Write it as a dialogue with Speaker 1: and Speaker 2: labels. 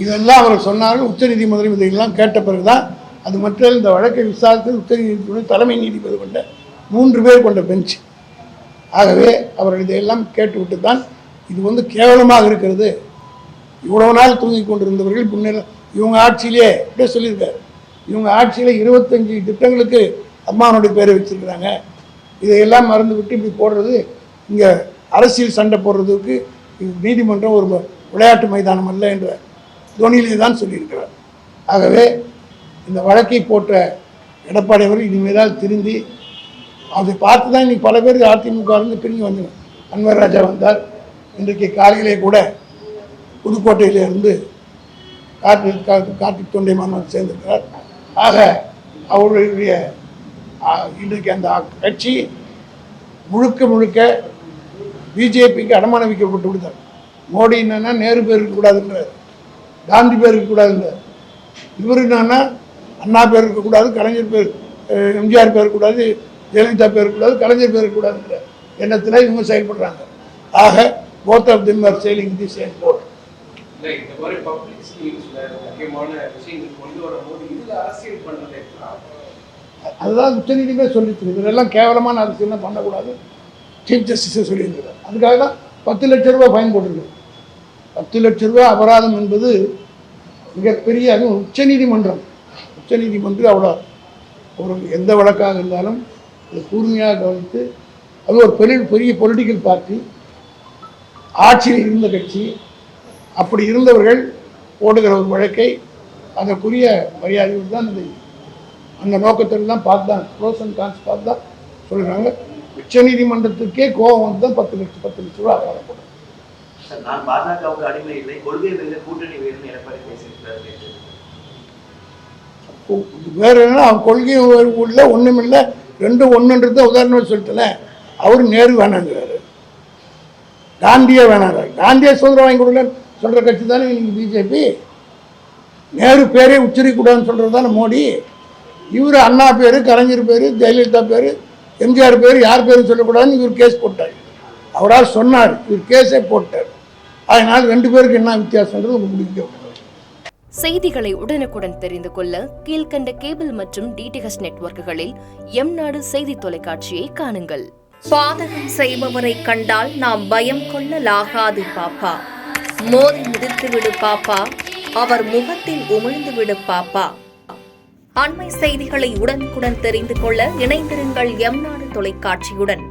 Speaker 1: இதெல்லாம் அவர் சொன்னார்கள். உச்சநீதிமன்றம் இதையெல்லாம் கேட்ட பிறகுதான் அது மட்டும் இந்த வழக்கை விசாரித்து உச்சநீதிமன்ற தலைமை நீதிபதி கொண்ட 3 பேர் கொண்ட பெஞ்ச். ஆகவே அவர்கள் இதையெல்லாம் கேட்டுவிட்டு தான் இது கேவலமாக இருக்கிறது, இவ்வளவு நாள் தூங்கிக் கொண்டிருந்தவர்கள் முன்னே இவங்க ஆட்சியிலே அப்படியே சொல்லியிருக்காரு, இவங்க ஆட்சியில் 25 திட்டங்களுக்கு அம்மாவனுடைய பேரை வச்சிருக்கிறாங்க, இதையெல்லாம் மறந்து விட்டு இப்படி போடுறது இங்கே அரசியல் சண்டை போடுறதுக்கு நீதிமன்றம் ஒரு விளையாட்டு மைதானம் அல்ல என்ற துணியிலே தான் சொல்லியிருக்கிறார். ஆகவே இந்த வழக்கை போட்ட எடப்பாடி அவர்கள் இனிமேல் திருந்தி அதை பார்த்து தான் இன்றைக்கி பல பேர் அதிமுகவிலிருந்து பிரிஞ்சு வந்தாங்க. அன்வர் ராஜா வந்தார், இன்றைக்கு காலையிலே கூட புதுக்கோட்டையிலிருந்து கார்த்திக் தொண்டைமான் சேர்ந்திருக்கிறார். ஆக அவர்களுடைய இன்றைக்கு அந்த கட்சி முழுக்க பிஜேபிக்கு அடமானம் வைக்கப்பட்டு விடுத்தார். மோடி என்னன்னா நேரு பேர் இருக்கக்கூடாதுன்றார், காந்தி பேர் இருக்கக்கூடாதுன்றார். இவர் என்னன்னா அண்ணா பேர் இருக்கக்கூடாது, கலைஞர் பேர், எம்ஜிஆர் பேர் இருக்கக்கூடாது, ஜெயலலிதா பேர் இருக்கக்கூடாது, கலைஞர் பேர் இருக்கக்கூடாதுன்ற எண்ணத்தில் இவங்க செயல்படுறாங்க. ஆக both of them are sailing the same boat. அதுதான் உச்சநீதிமன்றம் சொல்லிட்டு இதெல்லாம் கேவலமான அரசியல் பண்ணக்கூடாது, சீஃப் ஜஸ்டிஸை சொல்லியிருக்கிறார். அதுக்காக தான் 10 லட்ச ரூபா ஃபைன் போட்டிருக்காரு. 10 லட்ச ரூபா அபராதம் என்பது மிகப்பெரிய, அது உச்சநீதிமன்றம் அவ்வளோ ஒரு எந்த வழக்காக இருந்தாலும் அது கூர்மையாக கவனித்து, அது ஒரு பெரிய பொலிட்டிக்கல் பார்ட்டி, ஆட்சியில் இருந்த கட்சி, அப்படி இருந்தவர்கள் போடுகிற ஒரு வழக்கை அதற்குரிய மரியாதையோடு தான் அந்த நோக்கத்தில் தான் பார்த்து தான் ப்ரோஸ் அண்ட் கான்ஸ் பார்த்து தான் சொல்கிறாங்க. உச்சநீதிமன்றத்துக்கே கோபம் வந்து தான் 10 லட்ச ரூபா அபராதம் போடுறாங்க.
Speaker 2: நான் பாஜகவுக்கு அடிமை இல்லை, கொள்கை வெல்ல கூட்டணி வேறுனு எடப்பாடி பேசியிருக்கிறார்.
Speaker 1: வேற என்ன அவன் கொள்கை உள்ள ஒன்றும் இல்லை, 2 ஒன்றுன்றது உதாரணம் சொல்லிட்டேன். அவர் நேரு வேணாங்கிறாரு, காந்தியே வேணாங்கிறாரு. காந்தியை சுதந்திரம் வாங்கி கொடுக்கலன்னு சொல்கிற கட்சி தானே இன்னைக்கு பிஜேபி. நேரு பேரே உச்சரிக்கூடாதுன்னு சொல்கிறது தானே மோடி. இவர் அண்ணா பேர், கலைஞர் பேர், ஜெயலலிதா பேர், எம்ஜிஆர் பேர், யார் பேரும் சொல்லக்கூடாதுன்னு இவர் கேஸ் போட்டார். அவரால் சொன்னார், இவர் கேஸே போட்டார். அதனால் 2 பேருக்கு என்ன வித்தியாசம்ன்றது உங்களுக்கு முடிக்க.
Speaker 3: செய்திகளை உடனுக்குடன் தெரிந்து கொள்ள கீழ்கண்ட கேபிள் மற்றும் டிடிஹெச் நெட்வொர்க்குகளில் எம்நாடு செய்தி தொலைக்காட்சியை காணுங்கள். பாதகம் செய்பவரை கண்டால் நாம் பயம் கொள்ளலாகாது பாப்பா, மோதி மிதித்து விடு பாப்பா, அவர் முகத்தில் உமிழ்ந்து விடு பாப்பா. அண்மை செய்திகளை உடனுக்குடன் தெரிந்து கொள்ள இணைந்திருங்கள் எம்நாடு தொலைக்காட்சியுடன்.